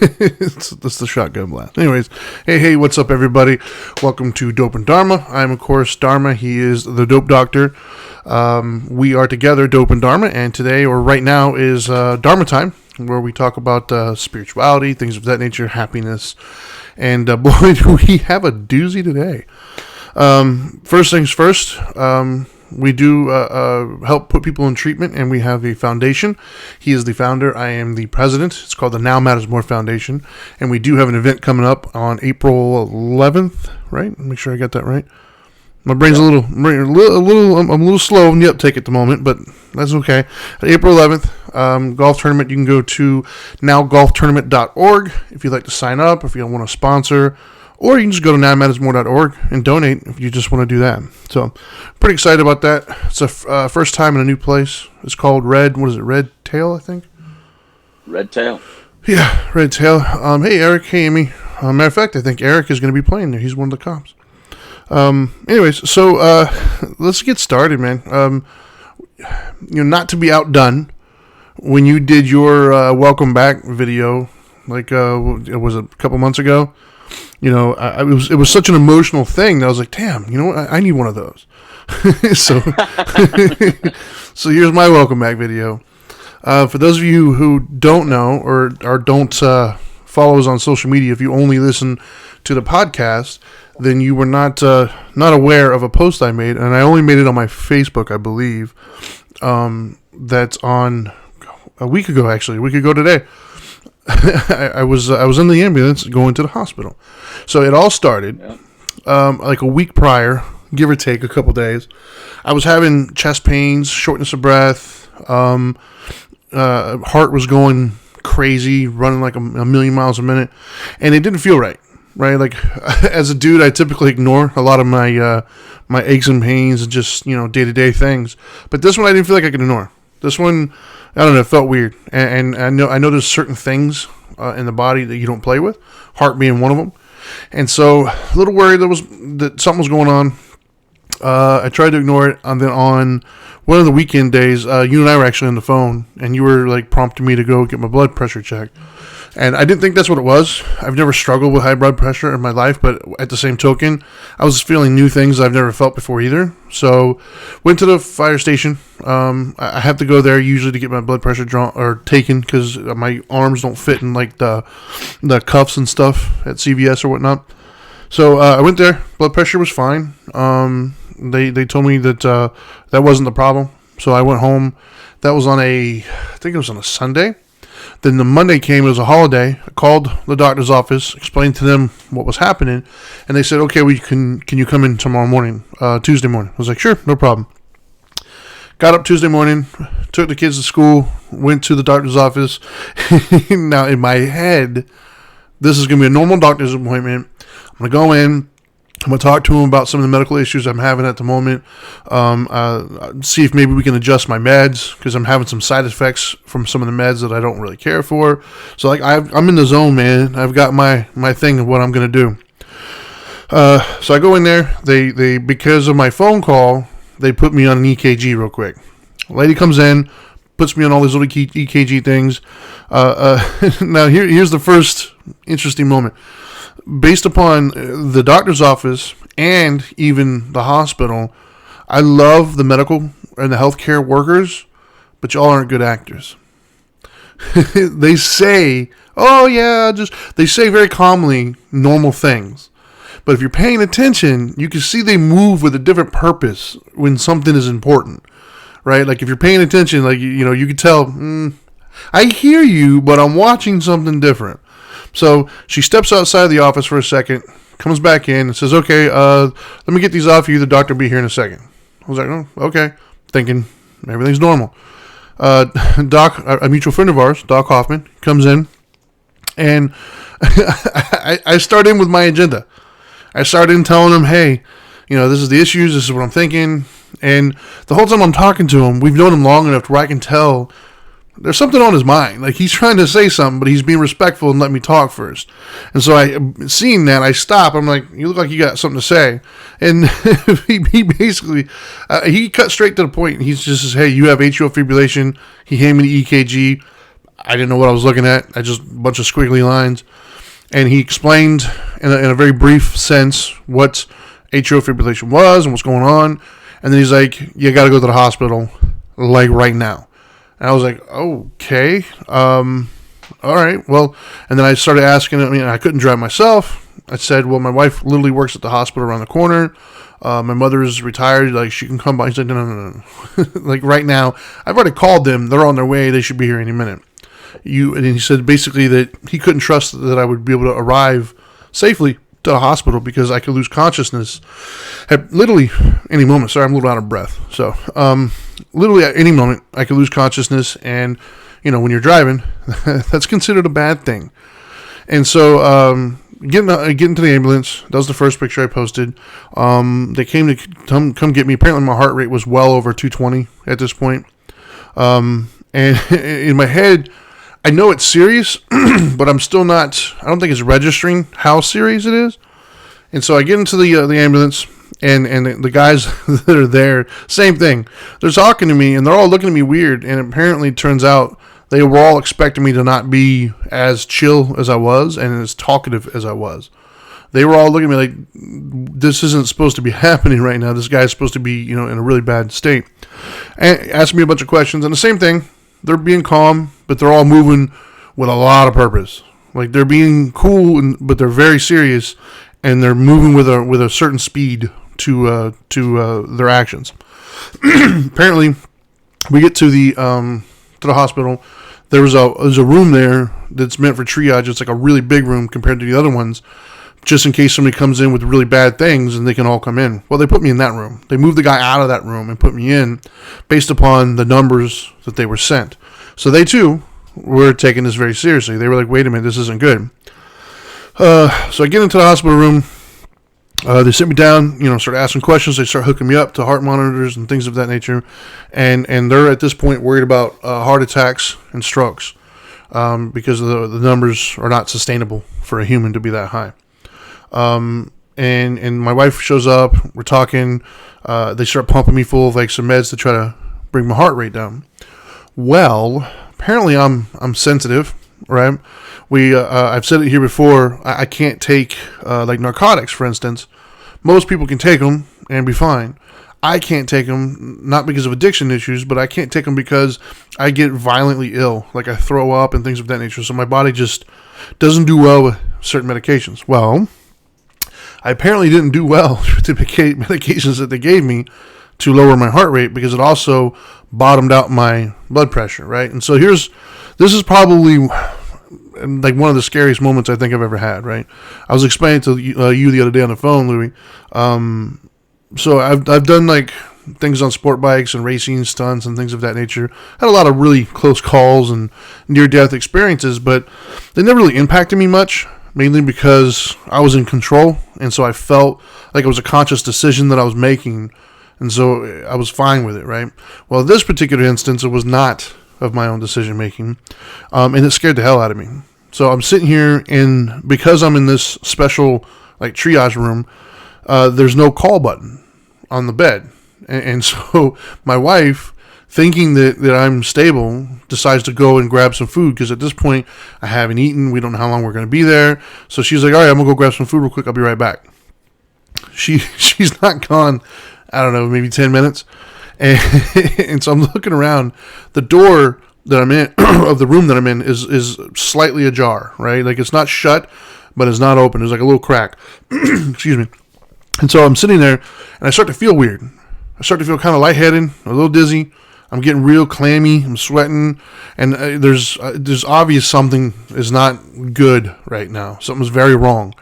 That's the shotgun blast. Anyways, hey, what's up, everybody? Welcome to Dope and Dharma. I'm, of course, Dharma. He is the Dope Doctor. We are together, Dope and Dharma, and today, or right now, is Dharma Time, where we talk about spirituality, things of that nature, happiness, and boy, do we have a doozy today. First things first, we do help put people in treatment, and we have a foundation. He is the founder. I am the president. It's called the Now Matters More Foundation, and we do have an event coming up on April 11th, right? Make sure I got that right. My brain's I'm a little slow in the uptake at the moment, but that's okay. April 11th, golf tournament. You can go to nowgolftournament.org if you'd like to sign up, if you want to sponsor, or you can just go to nowmattersmore.org and donate if you just want to do that. So, pretty excited about that. It's a first time in a new place. It's called Red Tail, I think? Red Tail. Yeah, Red Tail. Hey, Eric. Hey, Amy. Matter of fact, I think Eric is going to be playing there. He's one of the cops. Anyways, so let's get started, man. Not to be outdone, when you did your welcome back video, like it was a couple months ago. It was such an emotional thing that I was like, damn, you know what? I need one of those. So, so here's my welcome back video. For those of you who don't know or don't follow us on social media, if you only listen to the podcast, then you were not aware of a post I made, and I only made it on my Facebook, I believe. That's on a week ago today. I was in the ambulance going to the hospital. So it all started like a week prior, give or take a couple days. I was having chest pains, shortness of breath, heart was going crazy, running like a million miles a minute, and it didn't feel right. Right, like as a dude, I typically ignore a lot of my my aches and pains and just day-to-day things. But this one, I didn't feel like I could ignore. This one, I don't know, it felt weird. And I know there's certain things in the body that you don't play with, heart being one of them. And so, a little worried that something was going on. I tried to ignore it, and then on one of the weekend days, you and I were actually on the phone, and you were like prompting me to go get my blood pressure checked. And I didn't think that's what it was. I've never struggled with high blood pressure in my life, but at the same token, I was feeling new things I've never felt before either. So, went to the fire station. I have to go there usually to get my blood pressure taken because my arms don't fit in like the cuffs and stuff at CVS or whatnot. So I went there. Blood pressure was fine. They told me that that wasn't the problem. So I went home. That was I think it was on a Sunday. Then the Monday came, it was a holiday. I called the doctor's office, explained to them what was happening, and they said, okay, can you come in tomorrow morning, Tuesday morning? I was like, sure, no problem. Got up Tuesday morning, took the kids to school, went to the doctor's office. Now, in my head, this is going to be a normal doctor's appointment. I'm going to go in. I'm going to talk to him about some of the medical issues I'm having at the moment. See if maybe we can adjust my meds because I'm having some side effects from some of the meds that I don't really care for. So like I'm in the zone, man. I've got my thing of what I'm going to do. So I go in there. They because of my phone call, they put me on an EKG real quick. A lady comes in, puts me on all these little EKG things. Now here's the first interesting moment. Based upon the doctor's office and even the hospital, I love the medical and the healthcare workers, but y'all aren't good actors. They say, they say very calmly normal things. But if you're paying attention, you can see they move with a different purpose when something is important, right? Like if you're paying attention, like, you can tell, I hear you, but I'm watching something different. So she steps outside the office for a second, comes back in and says, okay, let me get these off you. The doctor will be here in a second. I was like, oh, okay. Thinking everything's normal. Doc, a mutual friend of ours, Doc Hoffman, comes in and I start in with my agenda. I start in telling him, hey, this is the issues. This is what I'm thinking. And the whole time I'm talking to him, we've known him long enough where I can tell there's something on his mind. Like he's trying to say something, but he's being respectful and let me talk first. And so seeing that, I stop. I'm like, you look like you got something to say. And he basically, he cut straight to the point. He just says, hey, you have atrial fibrillation. He handed me the EKG. I didn't know what I was looking at. I just a bunch of squiggly lines. And he explained in a very brief sense what atrial fibrillation was and what's going on. And then he's like, you got to go to the hospital, like right now. And I was like, okay, all right, well. And then I started asking, I couldn't drive myself. I said, well, my wife literally works at the hospital around the corner. My mother is retired. Like, she can come by. He's like, no. Like, right now, I've already called them. They're on their way. They should be here any minute. And he said basically that he couldn't trust that I would be able to arrive safely to the hospital because I could lose consciousness at literally any moment. Sorry, I'm a little out of breath. So, literally at any moment, I could lose consciousness. And, when you're driving, that's considered a bad thing. And so, getting to the ambulance, that was the first picture I posted. They came to come get me. Apparently, my heart rate was well over 220 at this point. And in my head, I know it's serious, but I'm still not. I don't think it's registering how serious it is. And so I get into the ambulance, and the guys that are there, same thing. They're talking to me, and they're all looking at me weird. And apparently, it turns out they were all expecting me to not be as chill as I was and as talkative as I was. They were all looking at me like, this isn't supposed to be happening right now. This guy's supposed to be, in a really bad state. And asked me a bunch of questions. And the same thing, they're being calm, but they're all moving with a lot of purpose. Like, they're being cool, but they're very serious, and they're moving with a certain speed to their actions. Apparently, we get to the hospital. There's a room there that's meant for triage. It's like a really big room compared to the other ones, just in case somebody comes in with really bad things and they can all come in. Well, they put me in that room. They moved the guy out of that room and put me in based upon the numbers that they were sent. So they too were taking this very seriously. They were like, wait a minute, this isn't good. So I get into the hospital room. They sit me down, start asking questions. They start hooking me up to heart monitors and things of that nature. And they're at this point worried about heart attacks and strokes because the numbers are not sustainable for a human to be that high. And my wife shows up. We're talking. They start pumping me full of like some meds to try to bring my heart rate down. Well, apparently I'm sensitive, right? I've said it here before. I can't take like narcotics, for instance. Most people can take them and be fine. I can't take them, not because of addiction issues, but I can't take them because I get violently ill. Like I throw up and things of that nature. So my body just doesn't do well with certain medications. Well, I apparently didn't do well with the medications that they gave me to lower my heart rate because it also bottomed out my blood pressure, right? And so this is probably like one of the scariest moments I think I've ever had, right? I was explaining to you the other day on the phone, Louis. So I've done like things on sport bikes and racing stunts and things of that nature. Had a lot of really close calls and near-death experiences, but they never really impacted me much, mainly because I was in control, and so I felt like it was a conscious decision that I was making, and so I was fine with it, right? Well, in this particular instance, it was not of my own decision-making, and it scared the hell out of me. So I'm sitting here, and because I'm in this special like triage room, there's no call button on the bed. And so my wife, thinking that I'm stable, decides to go and grab some food because at this point I haven't eaten. We don't know how long we're going to be there. So she's like, all right, I'm going to go grab some food real quick. I'll be right back. She's not gone, I don't know, maybe 10 minutes. And so I'm looking around. The door that I'm in, of the room that I'm in, is slightly ajar, right? Like it's not shut, but it's not open. There's like a little crack. Excuse me. And so I'm sitting there, and I start to feel weird. I start to feel kind of lightheaded, a little dizzy. I'm getting real clammy. I'm sweating, and there's obvious something is not good right now. Something's very wrong.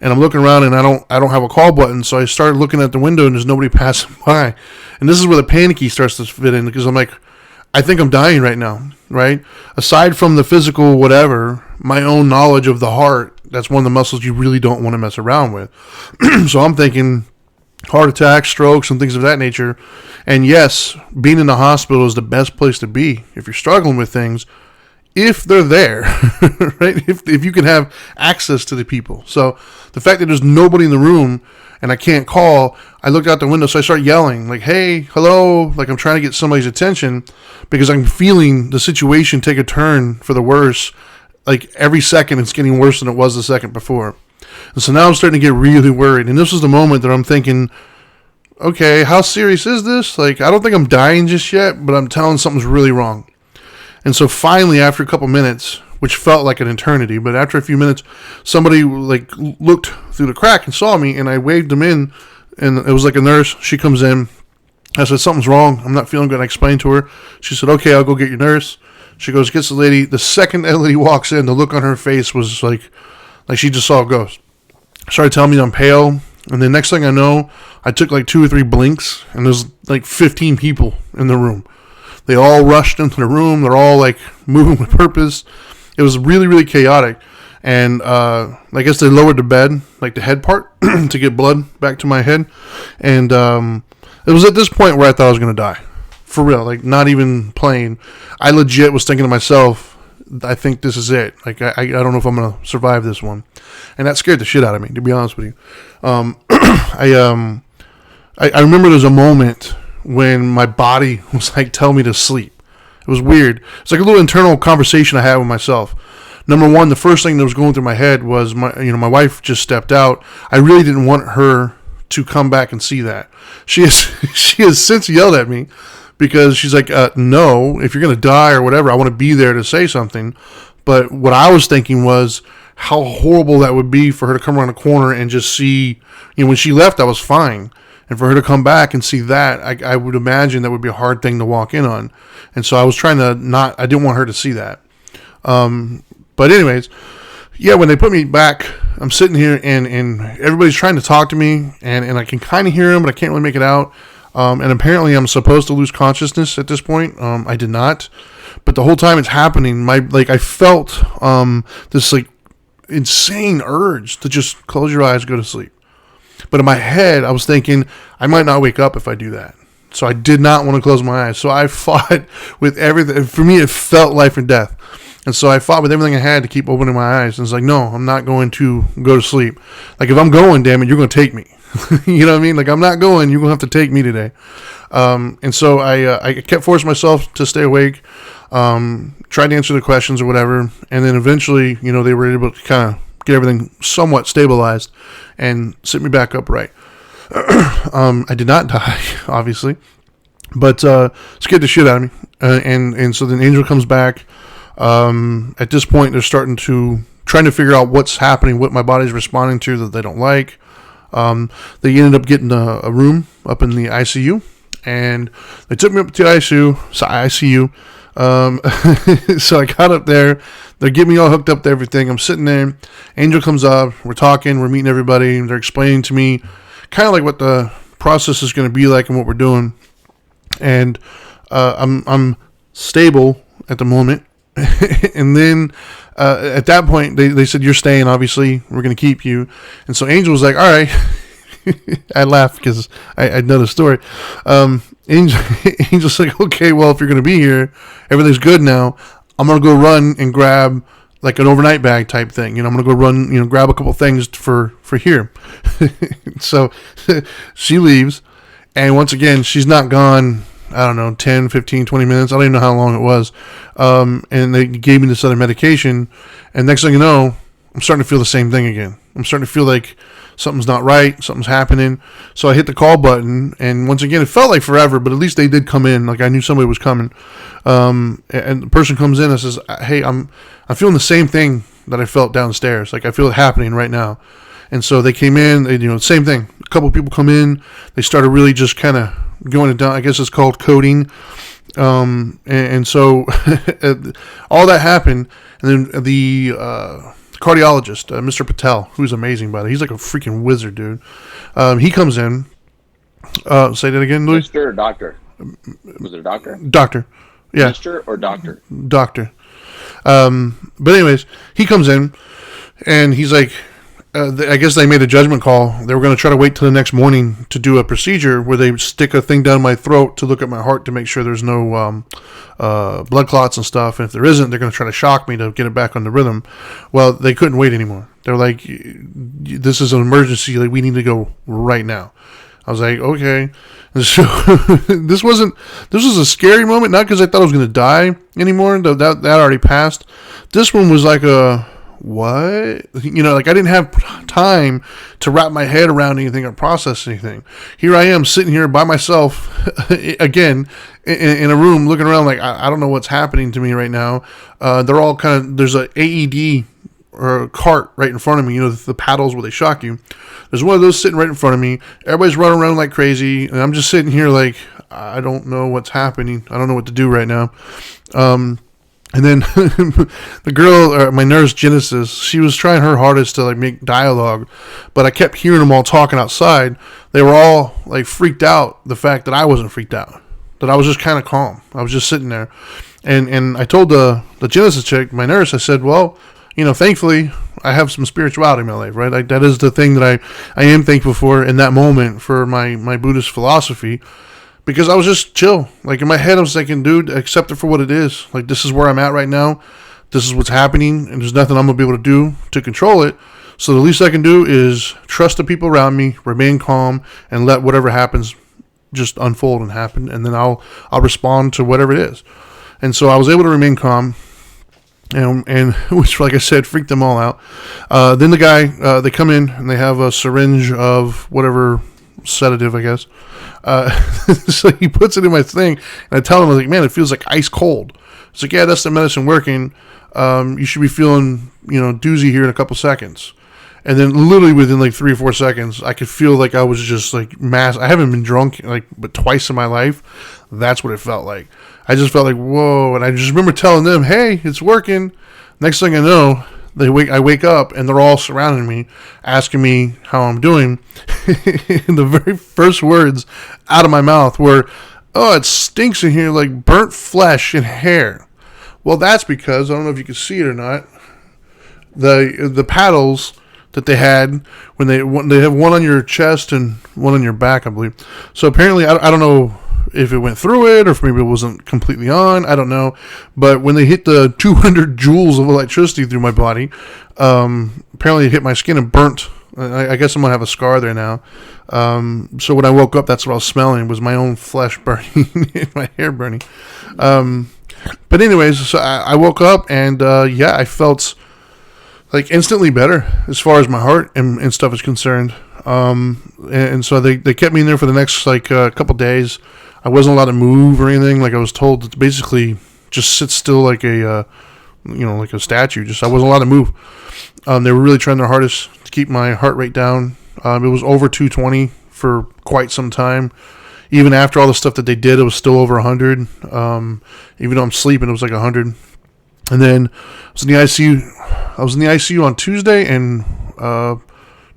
And I'm looking around, and I don't have a call button. So I started looking at the window, and there's nobody passing by. And this is where the panicky starts to fit in because I'm like, I think I'm dying right now, right? Aside from the physical whatever, my own knowledge of the heart, that's one of the muscles you really don't want to mess around with. So I'm thinking heart attacks, strokes, and things of that nature. And yes, being in the hospital is the best place to be. If you're struggling with things, if they're there, right? If you can have access to the people. So the fact that there's nobody in the room and I can't call, I looked out the window, so I start yelling, like, hey, hello, like I'm trying to get somebody's attention because I'm feeling the situation take a turn for the worse. Like every second it's getting worse than it was the second before. And so now I'm starting to get really worried. And this was the moment that I'm thinking, okay, how serious is this? Like, I don't think I'm dying just yet, but I'm telling something's really wrong. And so finally, after a couple minutes, which felt like an eternity, but after a few minutes, somebody like looked through the crack and saw me, and I waved them in, and it was like a nurse. She comes in. I said, something's wrong. I'm not feeling good. I explained to her. She said, okay, I'll go get your nurse. She goes, gets the lady. The second that lady walks in, the look on her face was like she just saw a ghost. Started telling me I'm pale, and the next thing I know, I took like 2 or 3 blinks, and there's like 15 people in the room. They all rushed into the room. They're all like moving with purpose. It was really, really chaotic. And I guess they lowered the bed, like the head part, to get blood back to my head. And it was at this point where I thought I was going to die. For real, like not even playing. I legit was thinking to myself, I think this is it. Like I don't know if I'm going to survive this one. And that scared the shit out of me, to be honest with you. I remember there's a moment when my body was like telling me to sleep. It was weird. It's like a little internal conversation I had with myself. Number one, the first thing that was going through my head was my wife just stepped out. I really didn't want her to come back and see that. She has since yelled at me because she's like, no, if you're going to die or whatever, I want to be there to say something. But what I was thinking was how horrible that would be for her to come around the corner and just see, when she left, I was fine. And for her to come back and see that, I would imagine that would be a hard thing to walk in on. And so I was trying to I didn't want her to see that. But anyways, yeah, when they put me back, I'm sitting here and everybody's trying to talk to me and I can kind of hear them, but I can't really make it out. And apparently I'm supposed to lose consciousness at this point. I did not. But the whole time it's happening, I felt this like insane urge to just close your eyes, go to sleep. But in my head, I was thinking, I might not wake up if I do that. So I did not want to close my eyes. So I fought with everything. For me, it felt life and death. And so I fought with everything I had to keep opening my eyes. And it's like, no, I'm not going to go to sleep. Like, if I'm going, damn it, you're going to take me. You know what I mean? Like, I'm not going, you're going to have to take me today. And so I kept forcing myself to stay awake, tried to answer the questions or whatever. And then eventually, they were able to kind of get everything somewhat stabilized and sit me back upright. I did not die, obviously, but scared the shit out of me. And so then Angel comes back. At this point, they're trying to figure out what's happening, what my body's responding to that they don't like. They ended up getting a room up in the ICU, and they took me up to the ICU. So I got up there. They're getting me all hooked up to everything. I'm sitting there. Angel comes up. We're talking. We're meeting everybody. They're explaining to me kind of like what the process is going to be like and what we're doing. And I'm stable at the moment. And then at that point, they said, you're staying, obviously. We're going to keep you. And so Angel was like, all right. I laughed because I know the story. Angel's like, okay, well, if you're going to be here, everything's good now. I'm going to go run and grab like an overnight bag type thing. I'm going to go run, grab a couple things for here. So she leaves. And once again, she's not gone, I don't know, 10, 15, 20 minutes. I don't even know how long it was. And they gave me this other medication. And next thing you know, I'm starting to feel the same thing again. I'm starting to feel like something's not right, something's happening. So I hit the call button, and once again, it felt like forever, but at least they did come in. Like I knew somebody was coming. And the person comes in and says, hey, I'm feeling the same thing that I felt downstairs. Like I feel it happening right now. And so they came in, same thing. A couple of people come in. They started really just kind of going down. I guess it's called coding. And so all that happened. And then the cardiologist, Mr. Patel, who's amazing, by the way. He's like a freaking wizard, dude. He comes in. Say that again, Louis? Mr. or doctor? Was it a doctor? Doctor. Yeah. Mr. or doctor? Doctor. But anyways, he comes in and he's like, I guess they made a judgment call. They were going to try to wait till the next morning to do a procedure where they stick a thing down my throat to look at my heart to make sure there's no blood clots and stuff. And if there isn't, they're going to try to shock me to get it back on the rhythm. Well, they couldn't wait anymore. They're like, this is an emergency. Like, we need to go right now. I was like, okay. And so this was a scary moment, not because I thought I was going to die anymore. That already passed. This one was like what? Like I didn't have time to wrap my head around anything or process anything. Here I am sitting here by myself again in a room looking around like I don't know what's happening to me right now. They're all there's a AED or a cart right in front of me, the paddles where they shock you. There's one of those sitting right in front of me. Everybody's running around like crazy, and I'm just sitting here like, I don't know what's happening. I don't know what to do right now. And then the girl, my nurse Genesis, she was trying her hardest to like make dialogue, but I kept hearing them all talking outside. They were all like freaked out. The fact that I wasn't freaked out, that I was just kind of calm. I was just sitting there, and I told the Genesis chick, my nurse, I said, well, thankfully I have some spirituality in my life, right? Like that is the thing that I am thankful for in that moment for my Buddhist philosophy. Because I was just chill. Like in my head, I was thinking, dude, accept it for what it is. Like this is where I'm at right now. This is what's happening. And there's nothing I'm going to be able to do to control it. So the least I can do is trust the people around me, remain calm, and let whatever happens just unfold and happen. And then I'll respond to whatever it is. And so I was able to remain calm. And which, like I said, freaked them all out. Then the guy, they come in and they have a syringe of whatever sedative, I guess. So he puts it in my thing, and I tell him, I was like, man, it feels like ice cold. It's like, yeah, that's the medicine working. You should be feeling, doozy here in a couple seconds. And then literally within like 3 or 4 seconds, I could feel like I was just like I haven't been drunk but twice in my life. That's what it felt like. I just felt like, whoa. And I just remember telling them, hey, it's working. Next thing I know, I wake up and they're all surrounding me, asking me how I'm doing. And the very first words out of my mouth were, oh, it stinks in here like burnt flesh and hair. Well, that's because, I don't know if you can see it or not, the paddles that they had when they have one on your chest and one on your back, I believe. So apparently, I don't know if it went through it or if maybe it wasn't completely on. I don't know. But when they hit the 200 joules of electricity through my body, apparently it hit my skin and burnt. I guess I'm going to have a scar there now. So when I woke up, that's what I was smelling, was my own flesh burning and my hair burning. But anyways, so I woke up and, I felt like instantly better as far as my heart and stuff is concerned. And so they kept me in there for the next couple days. I wasn't allowed to move or anything. Like I was told to basically just sit still like a statue. I wasn't allowed to move. They were really trying their hardest to keep my heart rate down. It was over 220 for quite some time. Even after all the stuff that they did, it was still over 100. Even though I'm sleeping, it was like 100. And then I was in the ICU. I was in the ICU on Tuesday and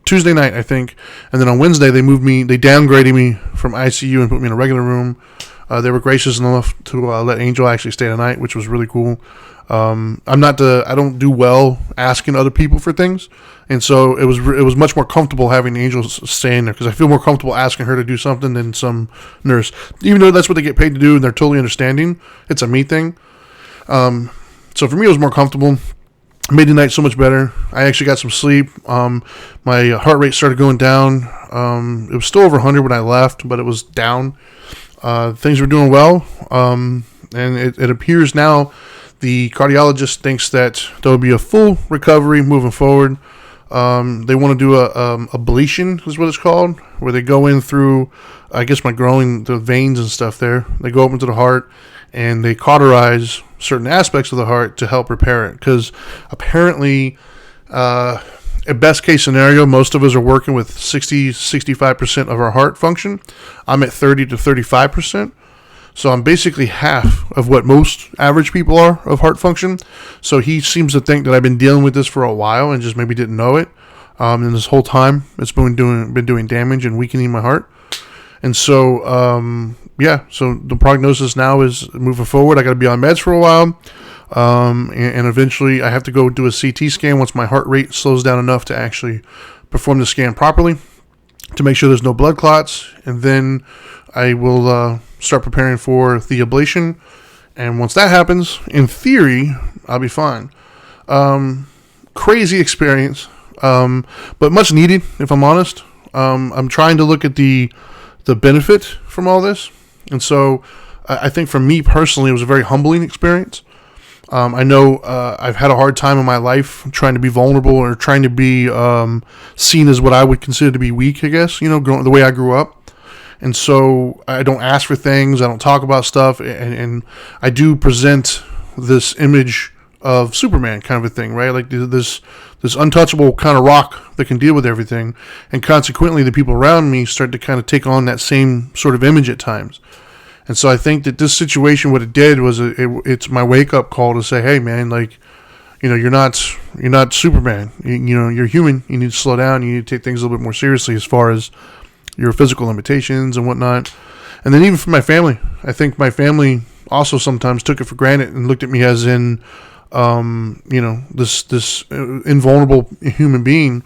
Tuesday night, I think. And then on Wednesday, they downgraded me from ICU and put me in a regular room. They were gracious enough to let Angel actually stay the night, which was really cool. I don't do well asking other people for things. And so it was much more comfortable having Angel staying there because I feel more comfortable asking her to do something than some nurse. Even though that's what they get paid to do and they're totally understanding, it's a me thing. So for me, it was more comfortable. Made the night so much better. I actually got some sleep. My heart rate started going down. It was still over 100 when I left, but it was down. Things were doing well. And it appears now the cardiologist thinks that there will be a full recovery moving forward. They want to do a ablation, is what it's called, where they go in through, I guess, the veins and stuff there. They go up into the heart and they cauterize certain aspects of the heart to help repair it. Because apparently, a best case scenario, most of us are working with 60-65% of our heart function. I'm at 30 to 35%. So I'm basically half of what most average people are of heart function. So he seems to think that I've been dealing with this for a while and just maybe didn't know it. And this whole time it's been doing damage and weakening my heart. And so, so the prognosis now is moving forward. I got to be on meds for a while. and eventually I have to go do a CT scan once my heart rate slows down enough to actually perform the scan properly to make sure there's no blood clots, and then I will start preparing for the ablation. And once that happens, in theory, I'll be fine. Crazy experience, but much needed, if I'm honest. I'm trying to look at the benefit from all this. And so I think for me personally, it was a very humbling experience. I know I've had a hard time in my life trying to be vulnerable or trying to be seen as what I would consider to be weak, I guess, the way I grew up. And so I don't ask for things, I don't talk about stuff, and I do present this image of Superman kind of a thing, right? Like this untouchable kind of rock that can deal with everything. And consequently, the people around me start to kind of take on that same sort of image at times. And so I think that this situation, what it did was it's my wake up call to say, hey man, like, you're not Superman. You're human. You need to slow down. You need to take things a little bit more seriously as far as your physical limitations and whatnot. And then even for my family, I think my family also sometimes took it for granted and looked at me as in, this invulnerable human being.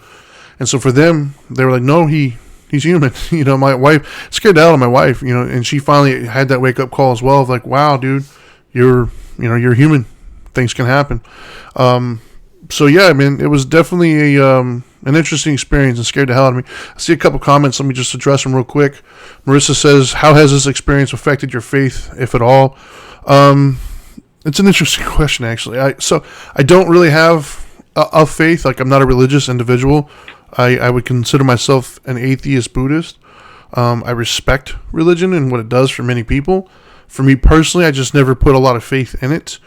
And so for them, they were like, no, he's human. My wife scared the hell out of my wife, and she finally had that wake up call as well of like, wow, dude, you're human. Things can happen. So yeah, I mean, it was definitely an interesting experience and scared the hell out of me. I see a couple comments. Let me just address them real quick. Marissa says, how has this experience affected your faith, if at all? It's an interesting question, actually. I don't really have a faith. Like, I'm not a religious individual. I would consider myself an atheist Buddhist. I respect religion and what it does for many people. For me personally, I just never put a lot of faith in it.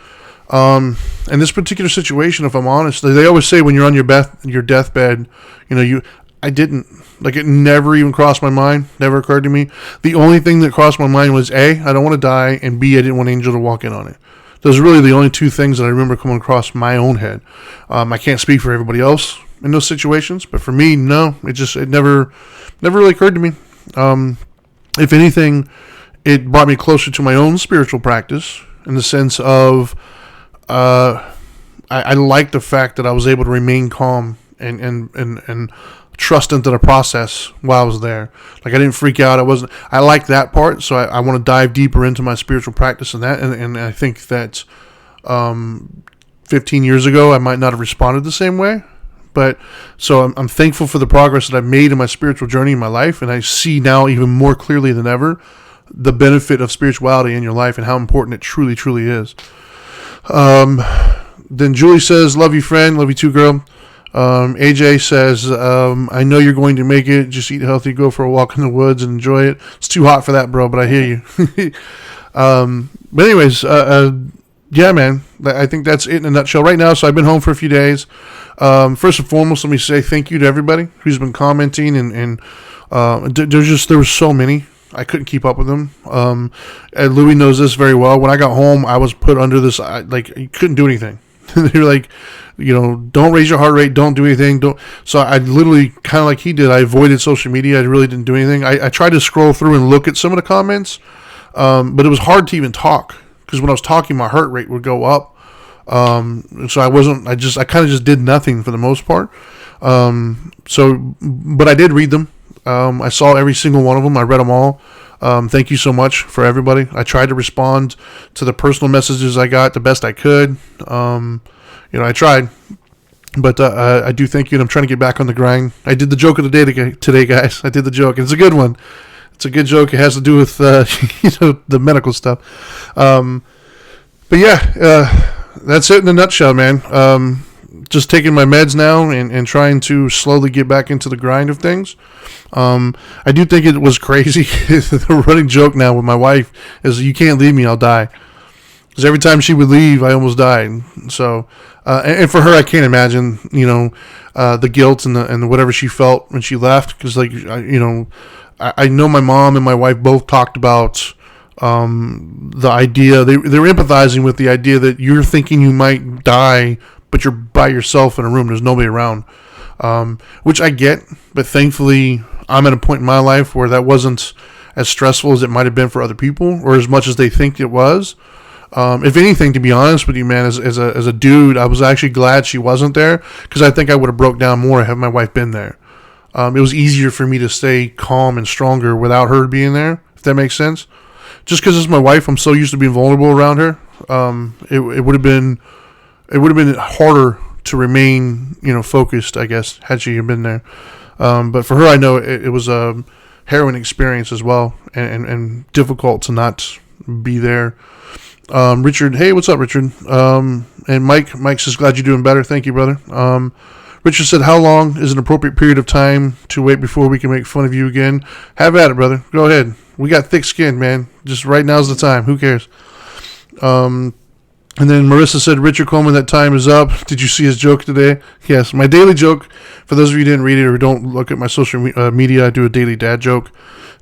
In this particular situation, if I'm honest, they always say when you're on your deathbed, I didn't. Like, it never even crossed my mind, never occurred to me. The only thing that crossed my mind was A, I don't want to die, and B, I didn't want an angel to walk in on it. Those are really the only two things that I remember coming across my own head. I can't speak for everybody else in those situations, but for me, no, it never really occurred to me. If anything, it brought me closer to my own spiritual practice in the sense of, I like the fact that I was able to remain calm and trust into the process while I was there. Like, I didn't freak out. I like that part. So I want to dive deeper into my spiritual practice and that. And I think that, 15 years ago, I might not have responded the same way. But so I'm thankful for the progress that I've made in my spiritual journey in my life. And I see now even more clearly than ever the benefit of spirituality in your life and how important it truly, truly is. Then Julie says, love you, friend. Love you too, girl. AJ says, I know you're going to make it. Just eat healthy, go for a walk in the woods and enjoy it. It's too hot for that, bro, but I hear you. But anyways, yeah, man, I think that's it in a nutshell right now. So I've been home for a few days. First and foremost, let me say thank you to everybody who's been commenting and there were so many. I couldn't keep up with them. And Louis knows this very well. When I got home, I was put under this, you couldn't do anything. They were like, don't raise your heart rate, don't do anything. So I literally, kind of like he did, I avoided social media. I really didn't do anything. I tried to scroll through and look at some of the comments, but it was hard to even talk because when I was talking, my heart rate would go up. So I kind of just did nothing for the most part. But I did read them. I saw every single one of them. I read them all. Thank you so much for everybody. I tried to respond to the personal messages I got the best I could. I tried, but I do thank you, and I'm trying to get back on the grind. I did the joke of the day today, guys. I did the joke, and it's a good one. It's a good joke. It has to do with the medical stuff. But yeah, that's it in a nutshell, man. Just taking my meds now and trying to slowly get back into the grind of things. I do think it was crazy. The running joke now with my wife is, you can't leave me, I'll die. Because every time she would leave, I almost died. So, and for her, I can't imagine, the guilt and the whatever she felt when she left. Because, I know my mom and my wife both talked about the idea. They were empathizing with the idea that you're thinking you might die, but you're by yourself in a room. There's nobody around, which I get. But thankfully, I'm at a point in my life where that wasn't as stressful as it might have been for other people, or as much as they think it was. If anything, to be honest with you, man, as a dude, I was actually glad she wasn't there, because I think I would have broke down more had my wife been there. It was easier for me to stay calm and stronger without her being there, if that makes sense. Just because it's my wife, I'm so used to being vulnerable around her. It would have been harder to remain, focused, I guess, had she been there. But for her, I know it was a harrowing experience as well, and difficult to not be there. Richard, hey, what's up, Richard? And Mike says, glad you're doing better. Thank you, brother. Richard said, how long is an appropriate period of time to wait before we can make fun of you again? Have at it, brother. Go ahead. We got thick skin, man. Just right now's the time. Who cares? And then Marissa said, Richard Coleman, that time is up. Did you see his joke today? Yes. My daily joke, for those of you who didn't read it or don't look at my social media, I do a daily dad joke.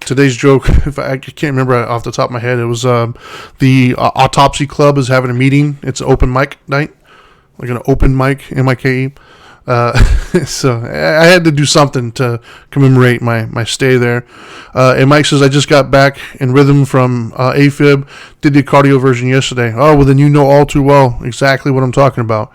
Today's joke, if I can't remember off the top of my head, it was the Autopsy Club is having a meeting. It's an open mic night, like an open mic, M-I-K-E. So I had to do something to commemorate my stay there. And Mike says, I just got back in rhythm from AFib, did the cardio version yesterday. Oh, well, then you know all too well exactly what I'm talking about.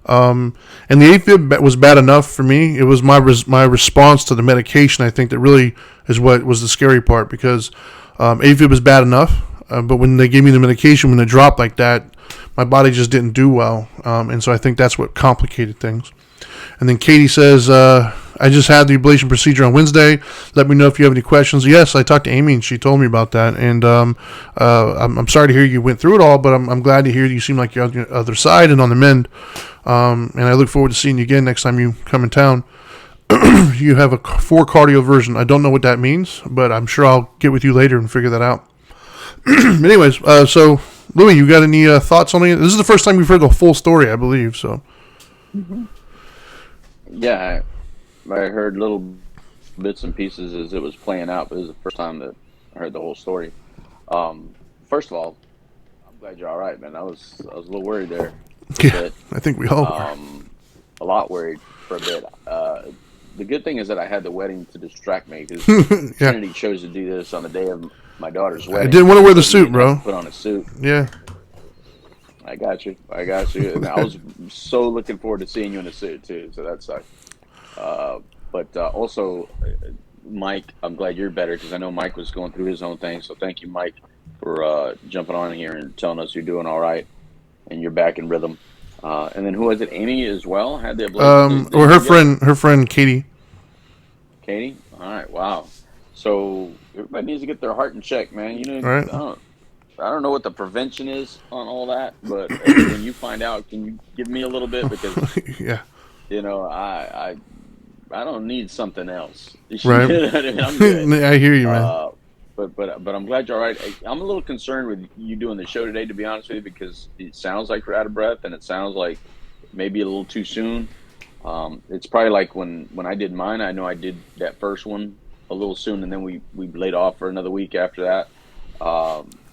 And the AFib was bad enough for me. It was my response to the medication, I think, that really is what was the scary part, because AFib was bad enough, but when they gave me the medication, when it dropped like that, my body just didn't do well. And so I think that's what complicated things. And then Katie says, I just had the ablation procedure on Wednesday. Let me know if you have any questions. Yes, I talked to Amy, and she told me about that. And I'm sorry to hear you went through it all, but I'm glad to hear you seem like you're on the other side and on the mend. And I look forward to seeing you again next time you come in town. You have a 4 cardio version. I don't know what that means, but I'm sure I'll get with you later and figure that out. Anyways, so Louis, you got any thoughts on it? This is the first time you've heard the full story, I believe. So. Mm-hmm. Yeah, I heard little bits and pieces as it was playing out, but it was the first time that I heard the whole story. First of all, I'm glad you're all right, man. I was a little worried there. Yeah, I think we all were. A lot worried for a bit. The good thing is that I had the wedding to distract me, because Yeah. Kennedy chose to do this on the day of my daughter's wedding. I didn't want to wear the suit, bro. Put on a suit. Yeah. I got you. And I was so looking forward to seeing you in a suit too. So that sucked. But also, Mike, I'm glad you're better, because I know Mike was going through his own thing. So thank you, Mike, for jumping on here and telling us you're doing all right and you're back in rhythm. And then who was it? Amy as well had the ablation. Or her friend Katie. Katie. All right. Wow. So everybody needs to get their heart in check, man. Right. I don't know what the prevention is on all that, but when you find out, can you give me a little bit? Because yeah, I don't need something else. Right. You know what I mean? I'm good. I hear you, man. But I'm glad you're all right. I'm a little concerned with you doing the show today, to be honest with you, because it sounds like you're out of breath, and it sounds like maybe a little too soon. It's probably like when I did mine. I know I did that first one a little soon, and then we laid off for another week after that.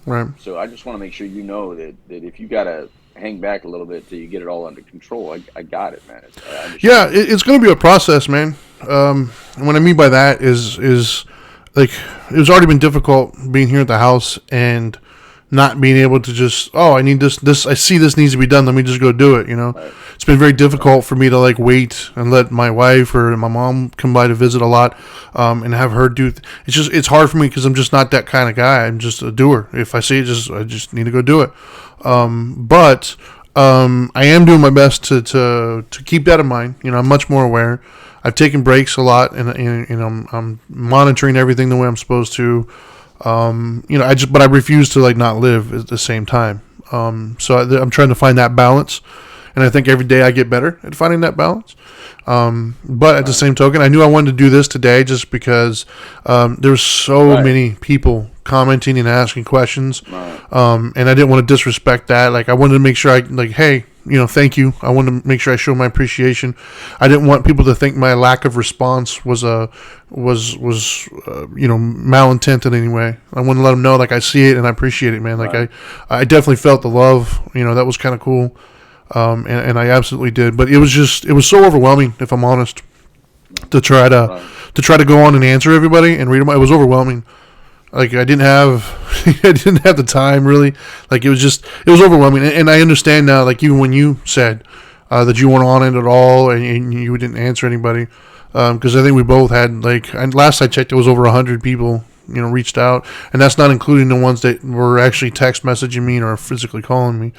Right. So I just want to make sure you know that if you got to hang back a little bit till you get it all under control, I got it, man. Yeah, it's going to be a process, man. And what I mean by that is like, it's already been difficult being here at the house and not being able to just, I need this, I see this needs to be done, let me just go do it, Right. It's been very difficult for me to like wait and let my wife or my mom come by to visit a lot, and have her do, it's hard for me because I'm just not that kind of guy. I'm just a doer. If I see it, I just need to go do it. But I am doing my best to keep that in mind. I'm much more aware. I've taken breaks a lot, and I'm monitoring everything the way I'm supposed to. But I refuse to like not live at the same time. So I'm trying to find that balance, and I think every day I get better at finding that balance. But at the same token, I knew I wanted to do this today just because there's so many people commenting and asking questions, and I didn't want to disrespect that. Like, I wanted to make sure hey, thank you. I wanted to make sure I show my appreciation. I didn't want people to think my lack of response was malintent in any way. I wanted to let them know, like, I see it and I appreciate it, man. Like, I definitely felt the love. That was kind of cool. And I absolutely did, but it was so overwhelming, if I'm honest, to try to go on and answer everybody and read them. It was overwhelming. Like I didn't have, I didn't have the time really. Like it was overwhelming. And I understand now. Like even when you said that you weren't on it at all and you didn't answer anybody, because I think we both had like. And last I checked, it was over 100 people, reached out, and that's not including the ones that were actually text messaging me or physically calling me.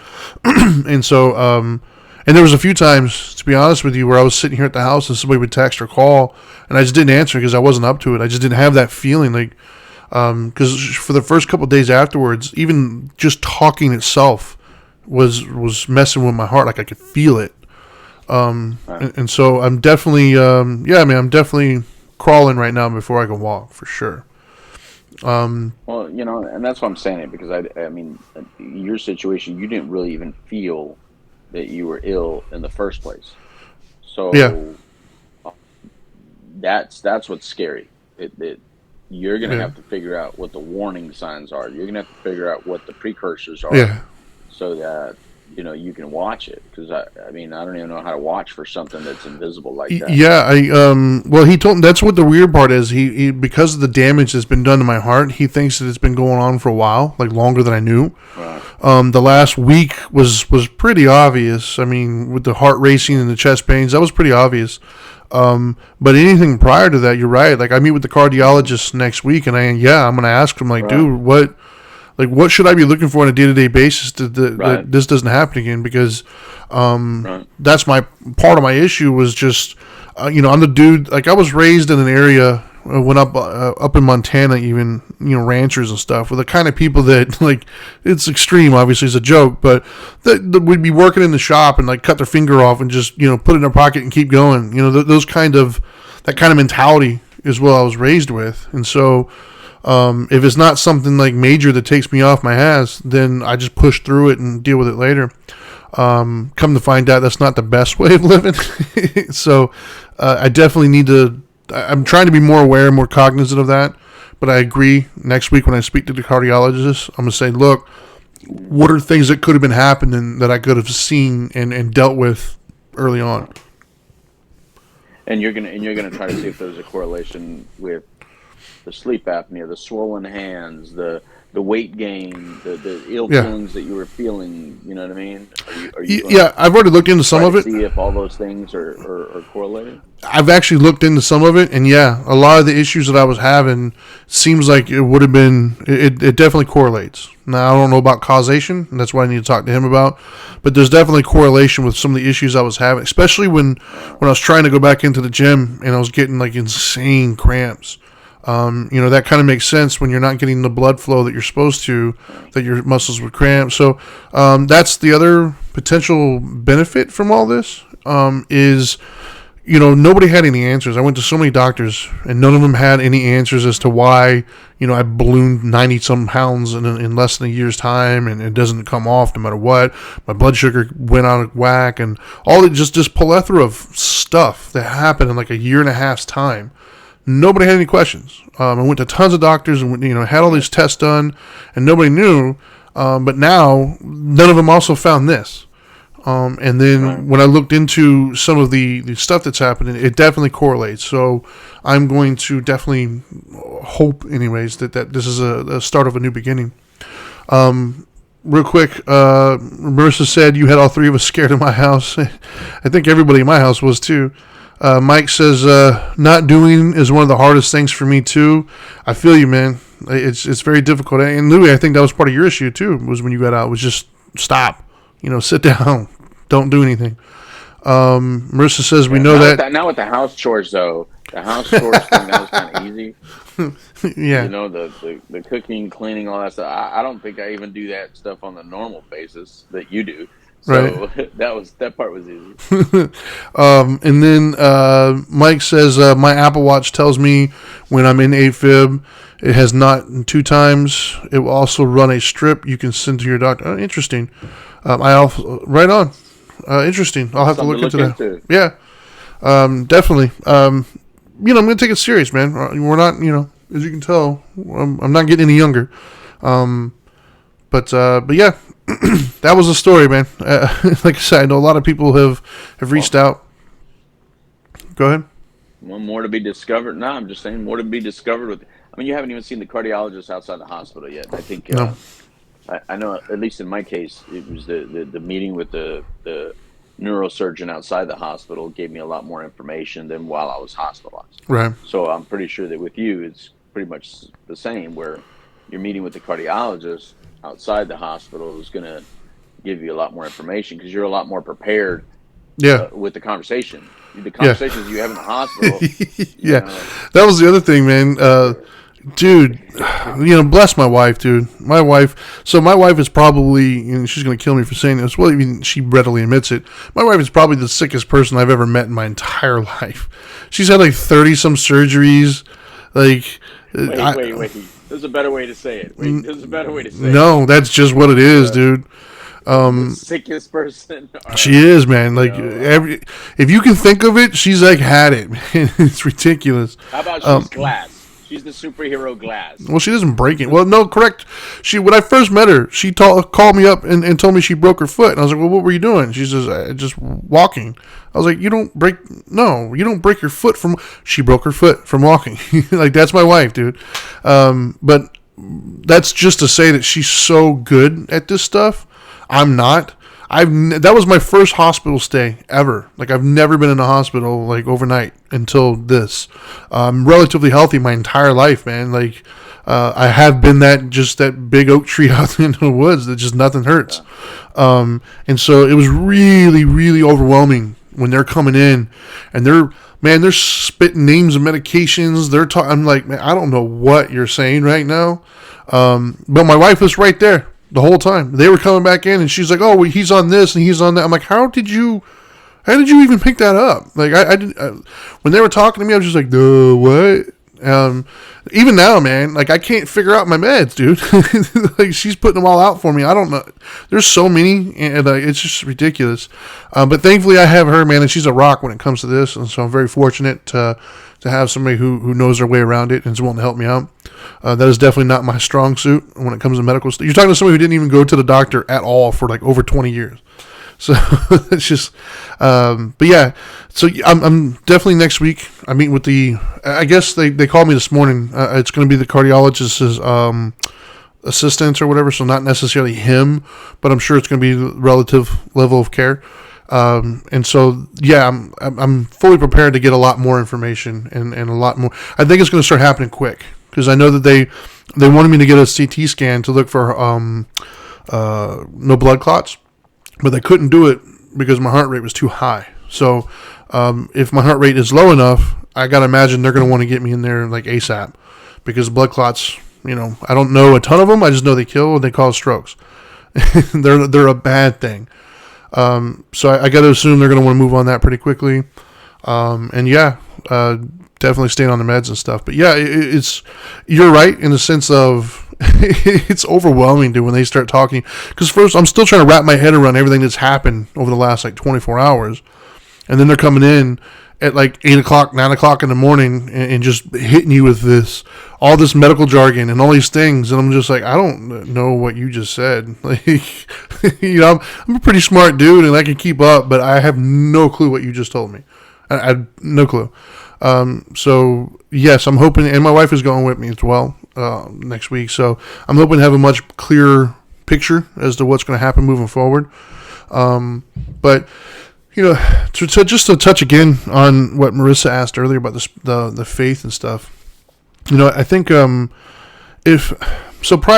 And so, and there was a few times, to be honest with you, where I was sitting here at the house and somebody would text or call, and I just didn't answer because I wasn't up to it. I just didn't have that feeling, like, because for the first couple of days afterwards, even just talking itself was messing with my heart. Like I could feel it. And so I'm definitely, I'm definitely crawling right now before I can walk for sure. Well, and that's why I'm saying it, because I mean, your situation, you didn't really even feel that you were ill in the first place. So Yeah. That's what's scary. You're going to have to figure out what the warning signs are. You're going to have to figure out what the precursors are, Yeah. so that you can watch it. Because I mean, I don't even know how to watch for something that's invisible like that. Yeah, well, he told, that's what the weird part is. He because of the damage that's been done to my heart, he thinks that it's been going on for a while, like longer than I knew. Right. The last week was pretty obvious. I mean, with the heart racing and the chest pains, that was pretty obvious. But anything prior to that, you're right. Like I meet with the cardiologist next week, and I'm going to ask him, like, Right. dude, what should I be looking for on a day-to-day basis that Right. this doesn't happen again? Because Right. that's my part of my issue was just, I'm the dude, like I was raised in an area, went up in Montana, even, ranchers and stuff, with the kind of people that, like, it's extreme, obviously it's a joke, but that would be working in the shop and like cut their finger off and just, put it in their pocket and keep going. That kind of mentality is what I was raised with. And so, if it's not something like major that takes me off my ass, then I just push through it and deal with it later. Come to find out, that's not the best way of living. So I definitely need to. I'm trying to be more aware, more cognizant of that. But I agree. Next week when I speak to the cardiologist, I'm gonna say, look, what are things that could have been happening that I could have seen and dealt with early on. And you're gonna try to see if there's a correlation with the sleep apnea, the swollen hands, the weight gain, the ill feelings that you were feeling. You know what I mean? Are you Yeah, I've already looked into some of it. See if all those things are correlated. I've actually looked into some of it, and yeah, a lot of the issues that I was having seems like it would have been. It definitely correlates. Now I don't know about causation, and that's what I need to talk to him about. But there's definitely correlation with some of the issues I was having, especially when I was trying to go back into the gym and I was getting like insane cramps. That kind of makes sense when you're not getting the blood flow that you're supposed to, that your muscles would cramp. So that's the other potential benefit from all this, is, nobody had any answers. I went to so many doctors, and none of them had any answers as to why, I ballooned 90-some pounds in less than a year's time, and it doesn't come off no matter what. My blood sugar went out of whack, and all it just plethora of stuff that happened in like a year and a half's time. Nobody had any questions. I went to tons of doctors and had all these tests done, and nobody knew. But now none of them also found this. And then when I looked into some of the stuff that's happening, it definitely correlates. So I'm going to definitely hope, anyways, that this is a start of a new beginning. Real quick, Marissa said you had all three of us scared in my house. I think everybody in my house was too. Mike says, not doing is one of the hardest things for me too. I feel you, man. It's very difficult. And Louis, I think that was part of your issue too, was when you got out, was just stop, sit down, don't do anything. Marissa says, we know that. Now with the house chores though, the house chores thing, that was kind of easy. Yeah. The cooking, cleaning, all that stuff. I don't think I even do that stuff on the normal basis that you do. So right. that part was easy. And then Mike says, my Apple Watch tells me when I'm in AFib. It has not 2 times. It will also run a strip you can send to your doctor. Oh, interesting. Right on. Interesting. I'll have to look into that. Yeah. Definitely. I'm going to take it serious, man. We're not, as you can tell, I'm not getting any younger. But yeah. That was the story, man. Like I said, I know a lot of people have reached out. Go ahead. more to be discovered. No, I'm just saying more to be discovered with. I mean, you haven't even seen the cardiologist outside the hospital yet. I think No. I know, at least in my case, it was the meeting with the neurosurgeon outside the hospital gave me a lot more information than while I was hospitalized. Right. So I'm pretty sure that with you, it's pretty much the same, where you're meeting with the cardiologist outside the hospital is going to give you a lot more information because you're a lot more prepared Yeah. with the conversation. The Yeah. conversations you have in the hospital, you Yeah. know, That was the other thing, man. Dude, bless my wife, dude. My wife. So my wife is probably, she's going to kill me for saying this. Well, even she readily admits it. My wife is probably the sickest person I've ever met in my entire life. She's had like 30 some surgeries. Like, wait. There's a better way to say it. There's a better way to say it. No, that's just what it is, dude. The sickest person. She is, man. Like if you can think of it, she's like had it, man. It's ridiculous. How about she's Glass? She's the superhero Glass. Well, she doesn't break it. Well, no, correct. When I first met her, she called me up and told me she broke her foot. And I was like, well, what were you doing? She says, just walking. I was like, you don't break your foot from. She broke her foot from walking. Like, that's my wife, dude. But that's just to say that she's so good at this stuff. I'm not. That was my first hospital stay ever. Like, I've never been in a hospital like overnight until this. I'm relatively healthy my entire life, man. Like, I have been that big oak tree out in the woods that just nothing hurts. And so it was really, really overwhelming when they're coming in and they're spitting names of medications. They're talking. I'm like, man, I don't know what you're saying right now. But my wife was right there the whole time. They were coming back in, and she's like, "Oh, well, he's on this and he's on that." I'm like, "How did you even pick that up?" Like, I didn't. When they were talking to me, I was just like, what?" Even now, man, like, I can't figure out my meds, dude. Like, she's putting them all out for me. I don't know. There's so many, and it's just ridiculous. But thankfully, I have her, man, and she's a rock when it comes to this, and so I'm very fortunate to have somebody who knows their way around it and is willing to help me out. That is definitely not my strong suit when it comes to medical stuff. You're talking to somebody who didn't even go to the doctor at all for like over 20 years. So it's just, but yeah. So I'm definitely next week. I meet with I guess they called me this morning. It's going to be the cardiologist's assistant or whatever. So not necessarily him, but I'm sure it's going to be the relative level of care. And so, yeah, I'm fully prepared to get a lot more information and a lot more. I think it's going to start happening quick because I know that they wanted me to get a CT scan to look for no blood clots, but they couldn't do it because my heart rate was too high. So if my heart rate is low enough, I got to imagine they're going to want to get me in there like ASAP because blood clots, I don't know a ton of them. I just know they kill and they cause strokes. They're a bad thing. So I got to assume they're going to want to move on that pretty quickly. And yeah, definitely staying on the meds and stuff. But yeah, you're right in the sense of it's overwhelming, dude, when they start talking. Because first, I'm still trying to wrap my head around everything that's happened over the last like 24 hours. And then they're coming in at like 8 o'clock, 9 o'clock in the morning and just hitting you with all this medical jargon and all these things. And I'm just like, I don't know what you just said. Like, I'm a pretty smart dude and I can keep up, but I have no clue what you just told me. I have no clue. So yes, I'm hoping, and my wife is going with me as well, next week. So I'm hoping to have a much clearer picture as to what's going to happen moving forward. But to just to touch again on what Marissa asked earlier about the faith and stuff. I think prior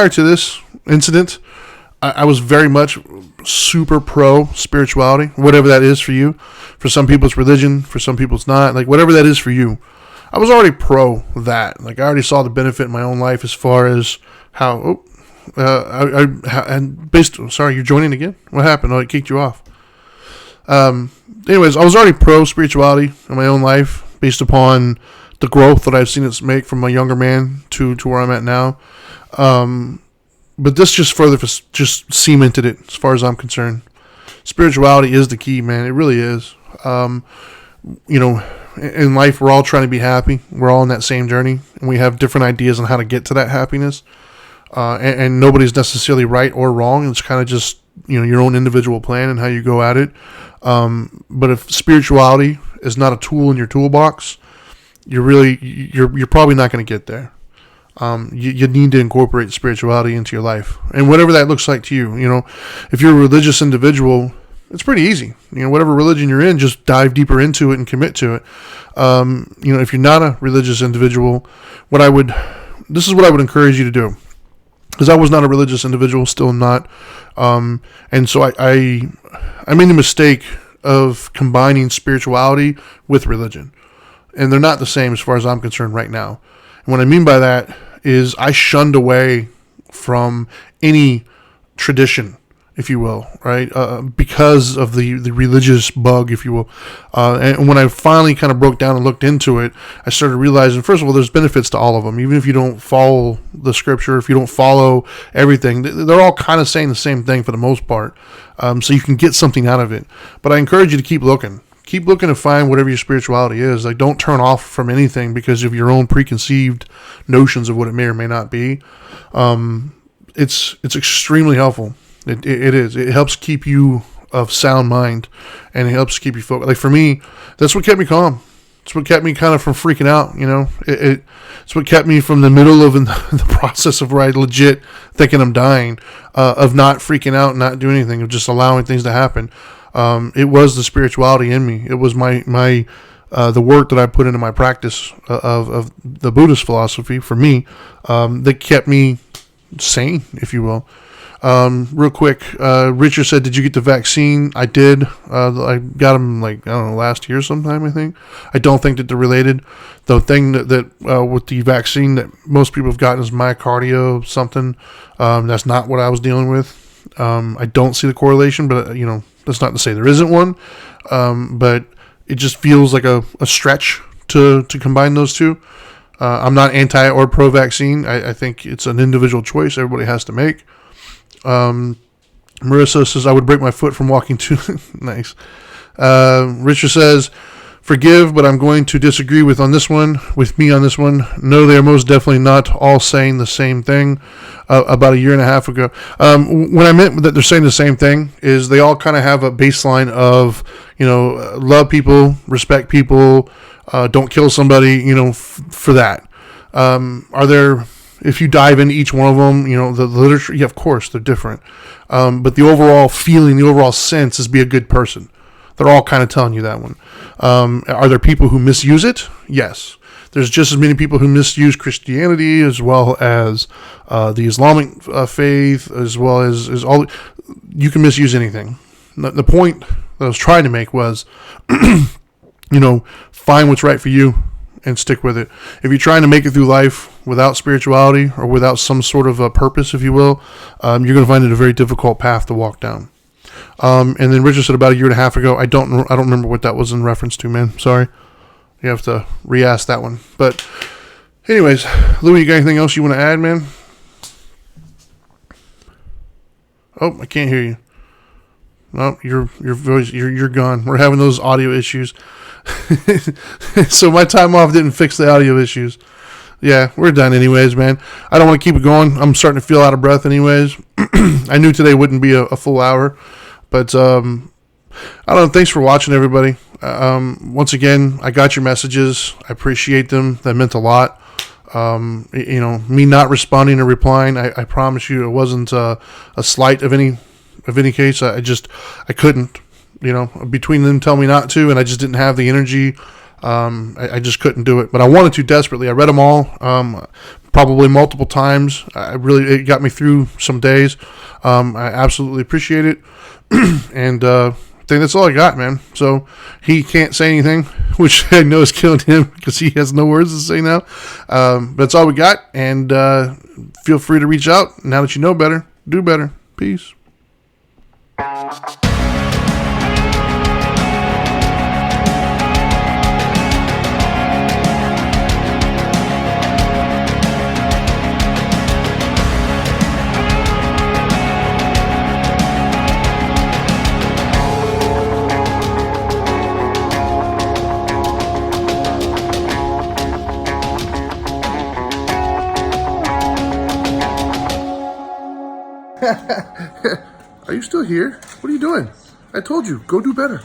to this incident, I was very much super pro spirituality, whatever that is for you. For some people it's religion, for some people it's not. Like, whatever that is for you. I was already pro that. Like, I already saw the benefit in my own life as far as how. Sorry, you're joining again? What happened? Oh, it kicked you off. Anyways, I was already pro spirituality in my own life based upon the growth that I've seen it make from a younger man to where I'm at now. But this just further just cemented it as far as I'm concerned. Spirituality is the key, man. It really is. In life, we're all trying to be happy. We're all on that same journey, and we have different ideas on how to get to that happiness. And nobody's necessarily right or wrong. It's kind of just, your own individual plan and how you go at it. But if spirituality is not a tool in your toolbox, you're probably not going to get there. You need to incorporate spirituality into your life, and whatever that looks like to you. If you're a religious individual, it's pretty easy. Whatever religion you're in, just dive deeper into it and commit to it. If you're not a religious individual, this is what I would encourage you to do, because I was not a religious individual, still not, and so I made the mistake of combining spirituality with religion, and they're not the same as far as I'm concerned right now. And what I mean by that is I shunned away from any tradition, if you will, right? Because of the religious bug, if you will. And when I finally kind of broke down and looked into it, I started realizing, first of all, there's benefits to all of them. Even if you don't follow the scripture, if you don't follow everything, they're all kind of saying the same thing for the most part. So you can get something out of it. But I encourage you to keep looking. Keep looking to find whatever your spirituality is. Like, don't turn off from anything because of your own preconceived notions of what it may or may not be. It's extremely helpful. It is. It helps keep you of sound mind, and it helps keep you focused. Like for me, that's what kept me calm. It's what kept me kind of from freaking out. It's what kept me from the middle of the process of where I legit thinking I'm dying, of not freaking out, and not doing anything, of just allowing things to happen. It was the spirituality in me. It was my the work that I put into my practice of the Buddhist philosophy for me, that kept me sane, if you will. Real quick, Richard said, did you get the vaccine? I did. I got them last year sometime, I think. I don't think that they're related. The thing that with the vaccine that most people have gotten is myocardio something. That's not what I was dealing with. I don't see the correlation, but that's not to say there isn't one. But it just feels like a stretch to combine those two. I'm not anti or pro vaccine. I think it's an individual choice everybody has to make. Marissa says, I would break my foot from walking too. Nice. Richard says, forgive, but I'm going to disagree with me on this one. No, they are most definitely not all saying the same thing. About a year and a half ago, when I meant that they're saying the same thing, is they all kind of have a baseline of, love people, respect people, don't kill somebody, for that. Are there, if you dive into each one of them, the literature, yeah, of course, they're different. But the overall feeling, the overall sense is be a good person. They're all kind of telling you that one. Are there people who misuse it? Yes. There's just as many people who misuse Christianity, as well as the Islamic faith, as well as all. You can misuse anything. The point that I was trying to make was, find what's right for you and stick with it. If you're trying to make it through life without spirituality or without some sort of a purpose, if you will, you're going to find it a very difficult path to walk down. And then Richard said about a year and a half ago. I don't remember what that was in reference to, man. Sorry. You have to re-ask that one. But anyways, Louis, you got anything else you want to add, man? Oh, I can't hear you. No, your voice, you're gone. We're having those audio issues. So my time off didn't fix the audio issues. Yeah, we're done anyways, man. I don't want to keep it going. I'm starting to feel out of breath anyways. I knew today wouldn't be a full hour, but I don't know. Thanks for watching, everybody. Once again, I got your messages. I appreciate them. That meant a lot. Me not responding or replying, I promise you it wasn't a slight of any case. I couldn't, between them telling me not to, and I just didn't have the energy. I just couldn't do it, but I wanted to desperately. I read them all, probably multiple times. It got me through some days. I absolutely appreciate it. And, I think that's all I got, man. So he can't say anything, which I know is killing him because he has no words to say now. But that's all we got. And feel free to reach out now that you know better. Do better. Peace. Are you still here? What are you doing? I told you, go do better.